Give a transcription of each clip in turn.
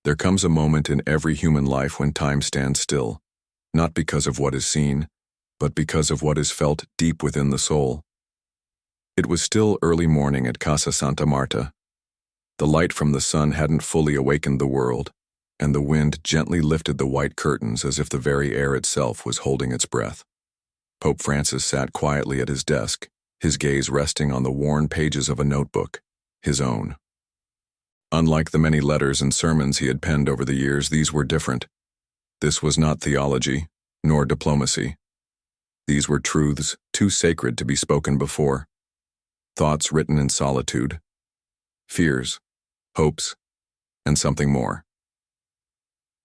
There comes a moment in every human life when time stands still, not because of what is seen, but because of what is felt deep within the soul. It was still early morning at Casa Santa Marta. The light from the sun hadn't fully awakened the world, and the wind gently lifted the white curtains as if the very air itself was holding its breath. Pope Francis sat quietly at his desk, his gaze resting on the worn pages of a notebook, his own. Unlike the many letters and sermons he had penned over the years, these were different. This was not theology, nor diplomacy. These were truths too sacred to be spoken before. Thoughts written in solitude. Fears, hopes, and something more.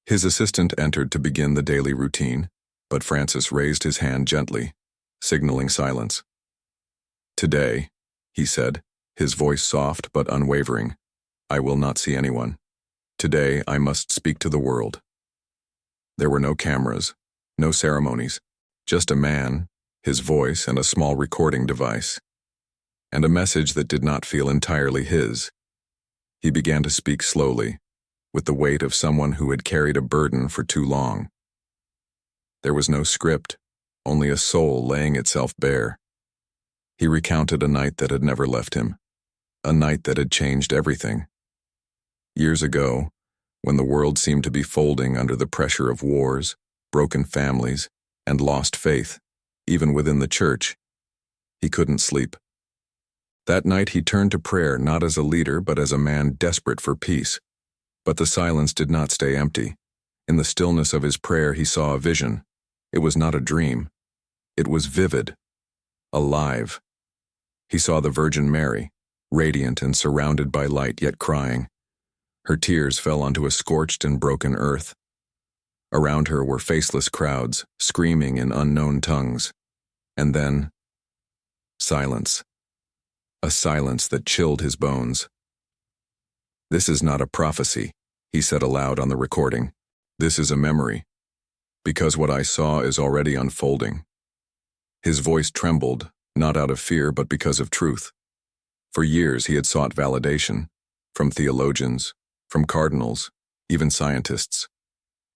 His assistant entered to begin the daily routine, but Francis raised his hand gently, signaling silence. "Today," he said, his voice soft but unwavering, "I will not see anyone. Today I must speak to the world." There were no cameras, no ceremonies, just a man, his voice, and a small recording device. And a message that did not feel entirely his. He began to speak slowly, with the weight of someone who had carried a burden for too long. There was no script, only a soul laying itself bare. He recounted a night that had never left him, a night that had changed everything. Years ago, when the world seemed to be folding under the pressure of wars, broken families, and lost faith, even within the church, he couldn't sleep. That night he turned to prayer not as a leader but as a man desperate for peace. But the silence did not stay empty. In the stillness of his prayer he saw a vision. It was not a dream. It was vivid, alive. He saw the Virgin Mary, radiant and surrounded by light yet crying. Her tears fell onto a scorched and broken earth. Around her were faceless crowds, screaming in unknown tongues. And then, silence. A silence that chilled his bones. "This is not a prophecy," he said aloud on the recording. "This is a memory. Because what I saw is already unfolding." His voice trembled, not out of fear but because of truth. For years he had sought validation, from theologians, from cardinals, even scientists.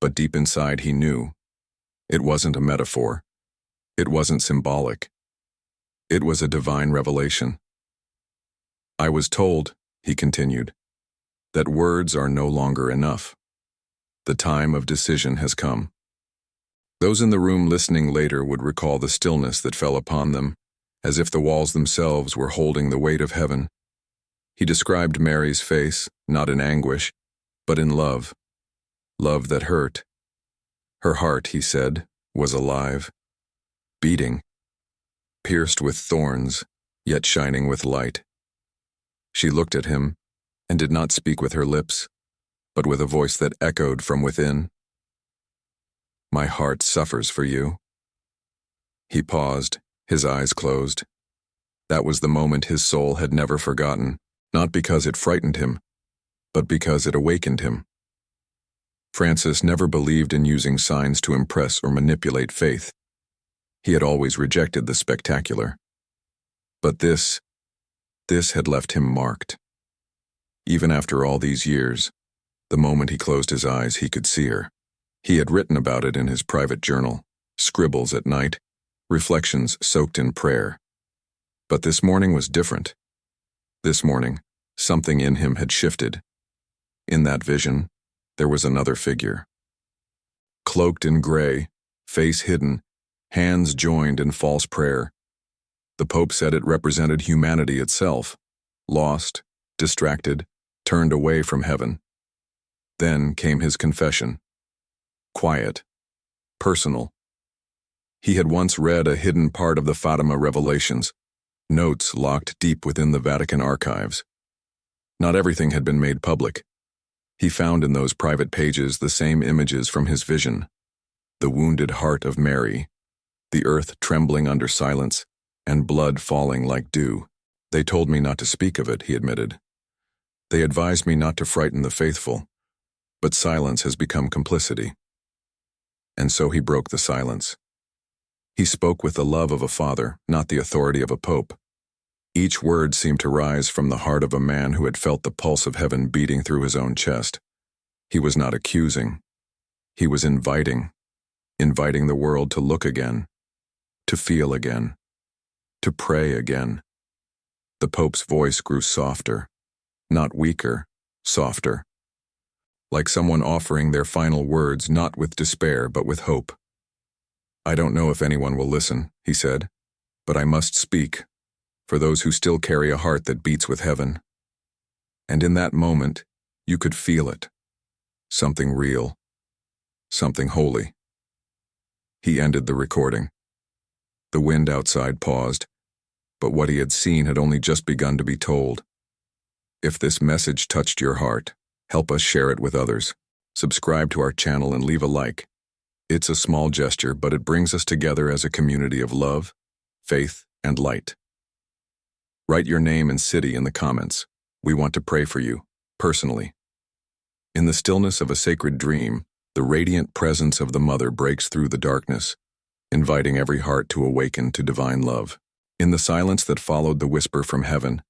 But deep inside he knew. It wasn't a metaphor. It wasn't symbolic. It was a divine revelation. "I was told," he continued, "that words are no longer enough. The time of decision has come." Those in the room listening later would recall the stillness that fell upon them, as if the walls themselves were holding the weight of heaven. He described Mary's face, not in anguish, but in love. Love that hurt. Her heart, he said, was alive, beating, pierced with thorns, yet shining with light. She looked at him, and did not speak with her lips, but with a voice that echoed from within. "My heart suffers for you." He paused, his eyes closed. That was the moment his soul had never forgotten, not because it frightened him, but because it awakened him. Francis never believed in using signs to impress or manipulate faith. He had always rejected the spectacular. But this had left him marked. Even after all these years, the moment he closed his eyes, he could see her. He had written about it in his private journal, scribbles at night, reflections soaked in prayer. But this morning was different. This morning, something in him had shifted. In that vision, there was another figure. Cloaked in gray, face hidden, hands joined in false prayer. The Pope said it represented humanity itself, lost, distracted, turned away from heaven. Then came his confession. Quiet, personal. He had once read a hidden part of the Fatima revelations, notes locked deep within the Vatican archives. Not everything had been made public. He found in those private pages the same images from his vision. The wounded heart of Mary, the earth trembling under silence, and blood falling like dew. "They told me not to speak of it," he admitted. "They advised me not to frighten the faithful, but silence has become complicity." And so he broke the silence. He spoke with the love of a father, not the authority of a pope. Each word seemed to rise from the heart of a man who had felt the pulse of heaven beating through his own chest. He was not accusing. He was inviting the world to look again, to feel again, to pray again. The Pope's voice grew softer, not weaker, softer, like someone offering their final words not with despair but with hope. "I don't know if anyone will listen," he said, "but I must speak, for those who still carry a heart that beats with heaven." And in that moment, you could feel it. Something real. Something holy. He ended the recording. The wind outside paused, but what he had seen had only just begun to be told. If this message touched your heart, help us share it with others. Subscribe to our channel and leave a like. It's a small gesture, but it brings us together as a community of love, faith, and light. Write your name and city in the comments. We want to pray for you, personally. In the stillness of a sacred dream, the radiant presence of the Mother breaks through the darkness, inviting every heart to awaken to divine love. In the silence that followed the whisper from heaven,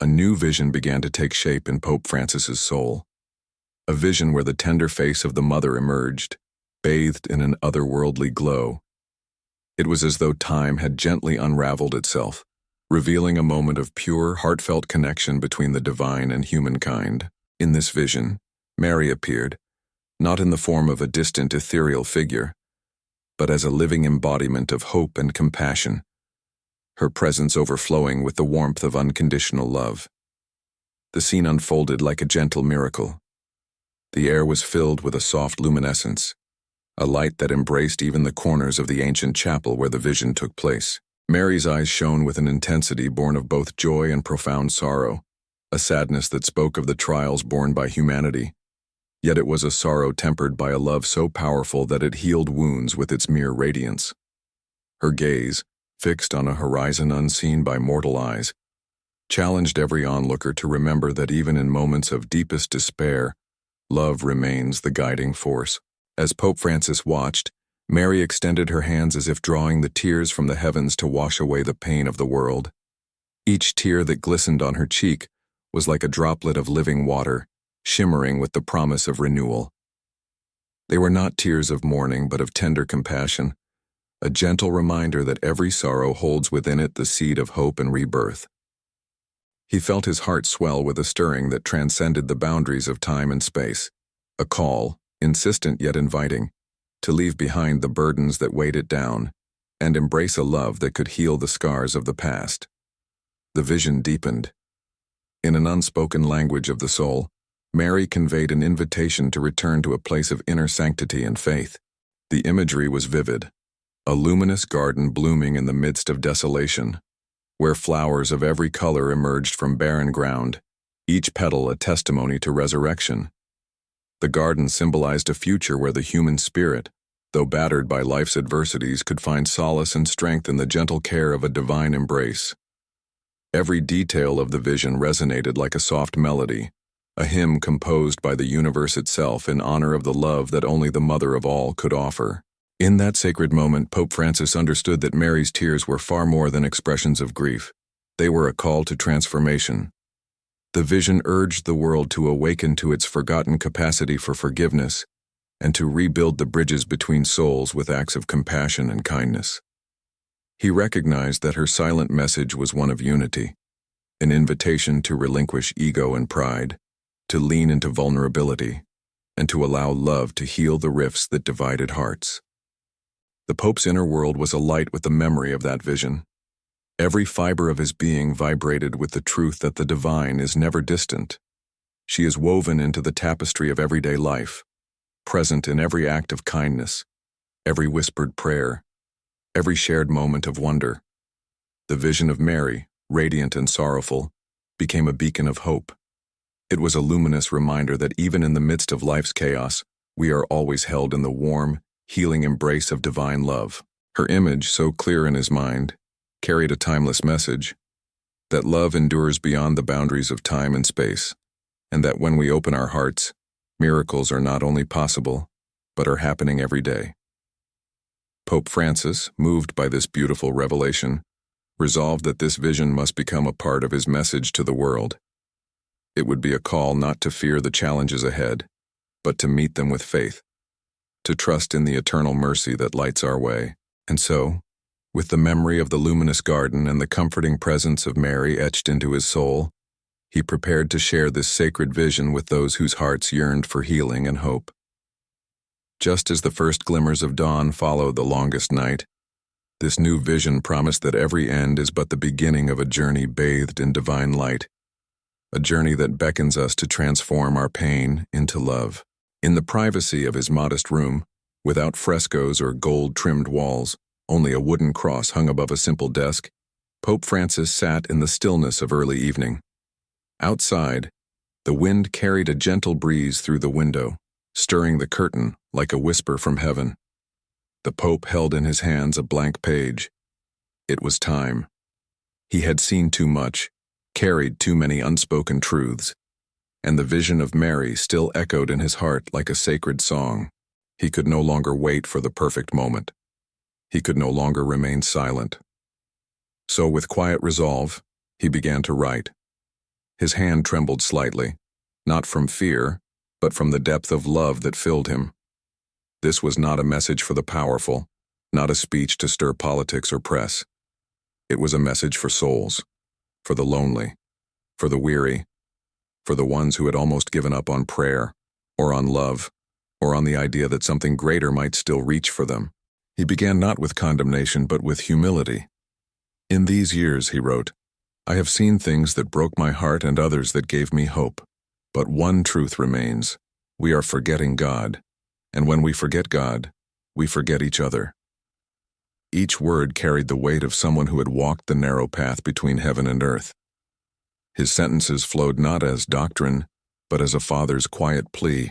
a new vision began to take shape in Pope Francis's soul. A vision where the tender face of the Mother emerged, bathed in an otherworldly glow. It was as though time had gently unraveled itself, revealing a moment of pure, heartfelt connection between the divine and humankind. In this vision, Mary appeared, not in the form of a distant ethereal figure, but as a living embodiment of hope and compassion, her presence overflowing with the warmth of unconditional love. The scene unfolded like a gentle miracle. The air was filled with a soft luminescence, a light that embraced even the corners of the ancient chapel where the vision took place. Mary's eyes shone with an intensity born of both joy and profound sorrow, a sadness that spoke of the trials borne by humanity. Yet it was a sorrow tempered by a love so powerful that it healed wounds with its mere radiance. Her gaze, fixed on a horizon unseen by mortal eyes, challenged every onlooker to remember that even in moments of deepest despair, love remains the guiding force. As Pope Francis watched, Mary extended her hands as if drawing the tears from the heavens to wash away the pain of the world. Each tear that glistened on her cheek was like a droplet of living water, shimmering with the promise of renewal. They were not tears of mourning, but of tender compassion, a gentle reminder that every sorrow holds within it the seed of hope and rebirth. He felt his heart swell with a stirring that transcended the boundaries of time and space, a call, insistent yet inviting, to leave behind the burdens that weighed it down and embrace a love that could heal the scars of the past. The vision deepened. In an unspoken language of the soul, Mary conveyed an invitation to return to a place of inner sanctity and faith. The imagery was vivid, a luminous garden blooming in the midst of desolation, where flowers of every color emerged from barren ground, each petal a testimony to resurrection. The garden symbolized a future where the human spirit, though battered by life's adversities, could find solace and strength in the gentle care of a divine embrace. Every detail of the vision resonated like a soft melody, a hymn composed by the universe itself in honor of the love that only the Mother of all could offer. In that sacred moment, Pope Francis understood that Mary's tears were far more than expressions of grief. They were a call to transformation. The vision urged the world to awaken to its forgotten capacity for forgiveness and to rebuild the bridges between souls with acts of compassion and kindness. He recognized that her silent message was one of unity, an invitation to relinquish ego and pride, to lean into vulnerability, and to allow love to heal the rifts that divided hearts. The Pope's inner world was alight with the memory of that vision. Every fiber of his being vibrated with the truth that the divine is never distant. She is woven into the tapestry of everyday life, present in every act of kindness, every whispered prayer, every shared moment of wonder. The vision of Mary, radiant and sorrowful, became a beacon of hope. It was a luminous reminder that even in the midst of life's chaos, we are always held in the warm, healing embrace of divine love. Her image, so clear in his mind, carried a timeless message, that love endures beyond the boundaries of time and space, and that when we open our hearts, miracles are not only possible, but are happening every day. Pope Francis, moved by this beautiful revelation, resolved that this vision must become a part of his message to the world. It would be a call not to fear the challenges ahead, but to meet them with faith, to trust in the eternal mercy that lights our way. And so, with the memory of the luminous garden and the comforting presence of Mary etched into his soul, he prepared to share this sacred vision with those whose hearts yearned for healing and hope. Just as the first glimmers of dawn follow the longest night, this new vision promised that every end is but the beginning of a journey bathed in divine light, a journey that beckons us to transform our pain into love. In the privacy of his modest room, without frescoes or gold-trimmed walls, only a wooden cross hung above a simple desk, Pope Francis sat in the stillness of early evening. Outside, the wind carried a gentle breeze through the window, stirring the curtain like a whisper from heaven. The Pope held in his hands a blank page. It was time. He had seen too much, carried too many unspoken truths, and the vision of Mary still echoed in his heart like a sacred song. He could no longer wait for the perfect moment. He could no longer remain silent. So with quiet resolve, he began to write. His hand trembled slightly, not from fear, but from the depth of love that filled him. This was not a message for the powerful, not a speech to stir politics or press. It was a message for souls, for the lonely, for the weary, for the ones who had almost given up on prayer, or on love, or on the idea that something greater might still reach for them. He began not with condemnation but with humility. In these years, he wrote, I have seen things that broke my heart and others that gave me hope. But one truth remains. We are forgetting God. And when we forget God, we forget each other. Each word carried the weight of someone who had walked the narrow path between heaven and earth. His sentences flowed not as doctrine, but as a father's quiet plea,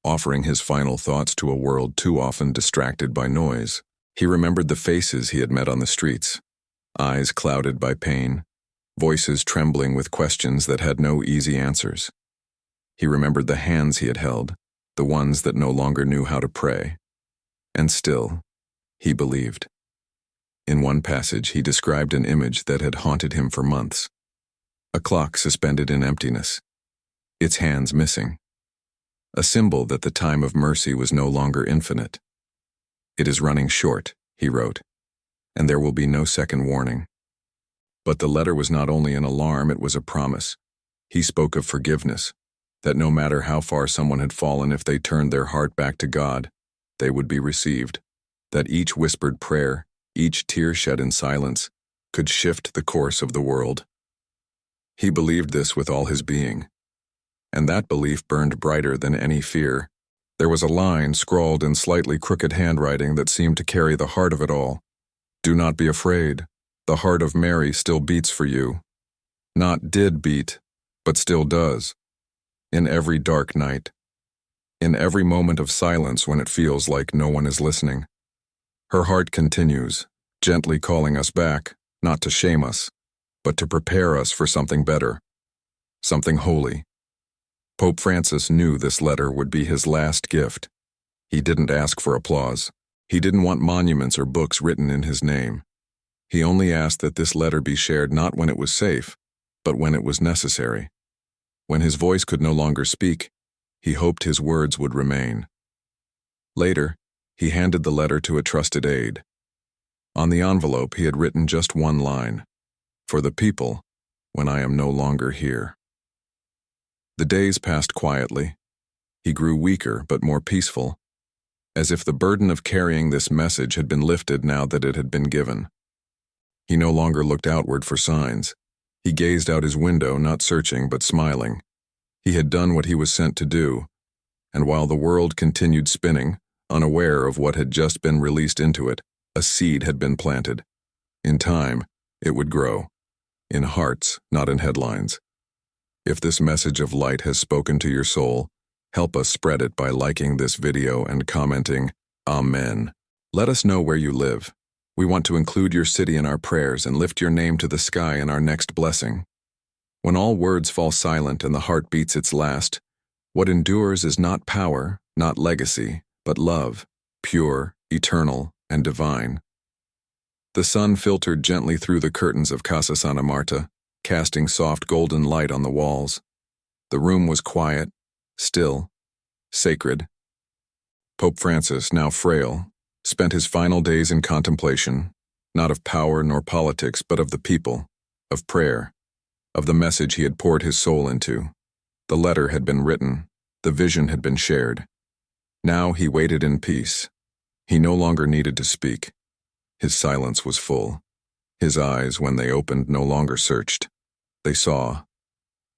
offering his final thoughts to a world too often distracted by noise. He remembered the faces he had met on the streets, eyes clouded by pain, voices trembling with questions that had no easy answers. He remembered the hands he had held, the ones that no longer knew how to pray. And still, he believed. In one passage, he described an image that had haunted him for months. A clock suspended in emptiness, its hands missing. A symbol that the time of mercy was no longer infinite. It is running short, he wrote, and there will be no second warning. But the letter was not only an alarm, it was a promise. He spoke of forgiveness, that no matter how far someone had fallen, if they turned their heart back to God, they would be received, that each whispered prayer, each tear shed in silence, could shift the course of the world. He believed this with all his being, and that belief burned brighter than any fear. There was a line scrawled in slightly crooked handwriting that seemed to carry the heart of it all. Do not be afraid. The heart of Mary still beats for you. Not did beat, but still does. In every dark night. In every moment of silence when it feels like no one is listening. Her heart continues, gently calling us back, not to shame us, but to prepare us for something better, something holy. Pope Francis knew this letter would be his last gift. He didn't ask for applause. He didn't want monuments or books written in his name. He only asked that this letter be shared not when it was safe, but when it was necessary. When his voice could no longer speak, he hoped his words would remain. Later, he handed the letter to a trusted aide. On the envelope, he had written just one line, "For the people, when I am no longer here." The days passed quietly. He grew weaker but more peaceful, as if the burden of carrying this message had been lifted now that it had been given. He no longer looked outward for signs. He gazed out his window, not searching but smiling. He had done what he was sent to do, and while the world continued spinning, unaware of what had just been released into it, a seed had been planted. In time, it would grow. In hearts, not in headlines. If this message of light has spoken to your soul, help us spread it by liking this video and commenting, Amen. Let us know where you live. We want to include your city in our prayers and lift your name to the sky in our next blessing. When all words fall silent and the heart beats its last, what endures is not power, not legacy, but love, pure, eternal, and divine. The sun filtered gently through the curtains of Casa Santa Marta, casting soft golden light on the walls. The room was quiet, still, sacred. Pope Francis, now frail, spent his final days in contemplation, not of power nor politics, but of the people, of prayer, of the message he had poured his soul into. The letter had been written, the vision had been shared. Now he waited in peace. He no longer needed to speak. His silence was full. His eyes, when they opened, no longer searched. They saw.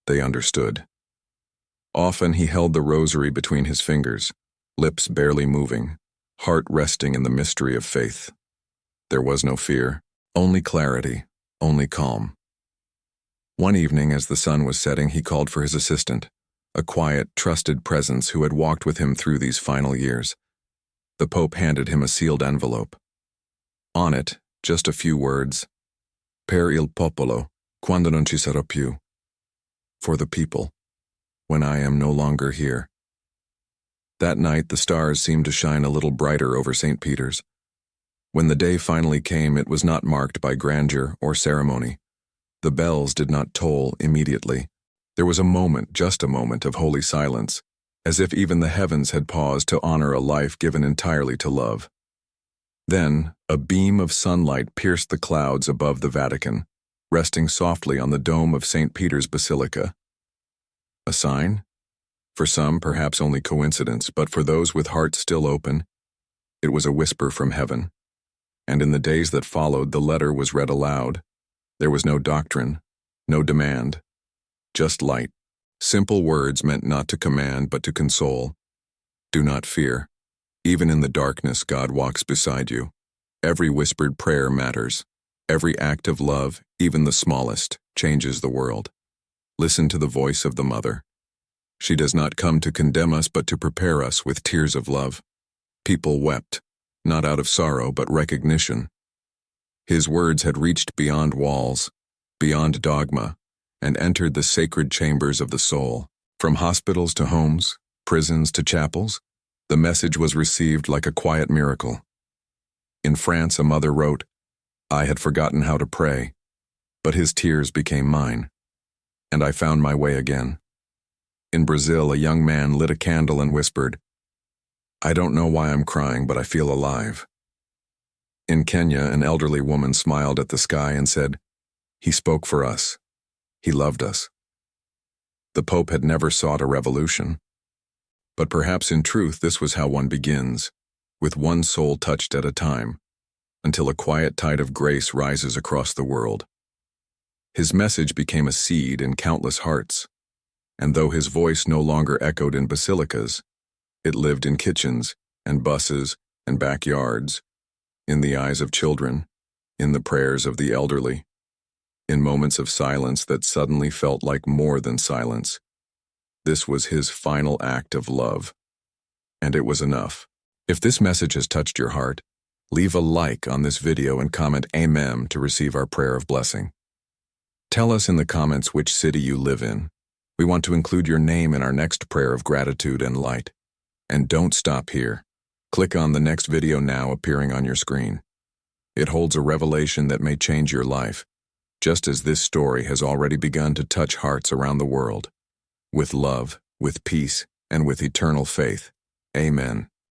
They understood. Often he held the rosary between his fingers, lips barely moving, heart resting in the mystery of faith. There was no fear, only clarity, only calm. One evening, as the sun was setting, he called for his assistant, a quiet, trusted presence who had walked with him through these final years. The Pope handed him a sealed envelope. On it, just a few words: Per il popolo, quando non ci sarò più. For the people, when I am no longer here. That night, the stars seemed to shine a little brighter over St. Peter's. When the day finally came, it was not marked by grandeur or ceremony. The bells did not toll immediately. There was a moment, just a moment, of holy silence, as if even the heavens had paused to honor a life given entirely to love. Then, a beam of sunlight pierced the clouds above the Vatican, resting softly on the dome of St. Peter's Basilica. A sign? For some, perhaps only coincidence, but for those with hearts still open, it was a whisper from heaven. And in the days that followed, the letter was read aloud. There was no doctrine, no demand, just light. Simple words meant not to command, but to console. Do not fear. Even in the darkness, God walks beside you. Every whispered prayer matters. Every act of love, even the smallest, changes the world. Listen to the voice of the Mother. She does not come to condemn us, but to prepare us with tears of love. People wept, not out of sorrow, but recognition. His words had reached beyond walls, beyond dogma, and entered the sacred chambers of the soul. From hospitals to homes, prisons to chapels, the message was received like a quiet miracle. In France, a mother wrote, "I had forgotten how to pray, but his tears became mine, and I found my way again." In Brazil, a young man lit a candle and whispered, "I don't know why I'm crying, but I feel alive." In Kenya, an elderly woman smiled at the sky and said, "He spoke for us. He loved us." The Pope had never sought a revolution. But perhaps in truth this was how one begins, with one soul touched at a time, until a quiet tide of grace rises across the world. His message became a seed in countless hearts, and though his voice no longer echoed in basilicas, it lived in kitchens and buses and backyards, in the eyes of children, in the prayers of the elderly, in moments of silence that suddenly felt like more than silence. This was his final act of love, and it was enough. If this message has touched your heart, leave a like on this video and comment Amen to receive our prayer of blessing. Tell us in the comments which city you live in. We want to include your name in our next prayer of gratitude and light. And don't stop here. Click on the next video now appearing on your screen. It holds a revelation that may change your life, just as this story has already begun to touch hearts around the world. With love, with peace, and with eternal faith. Amen.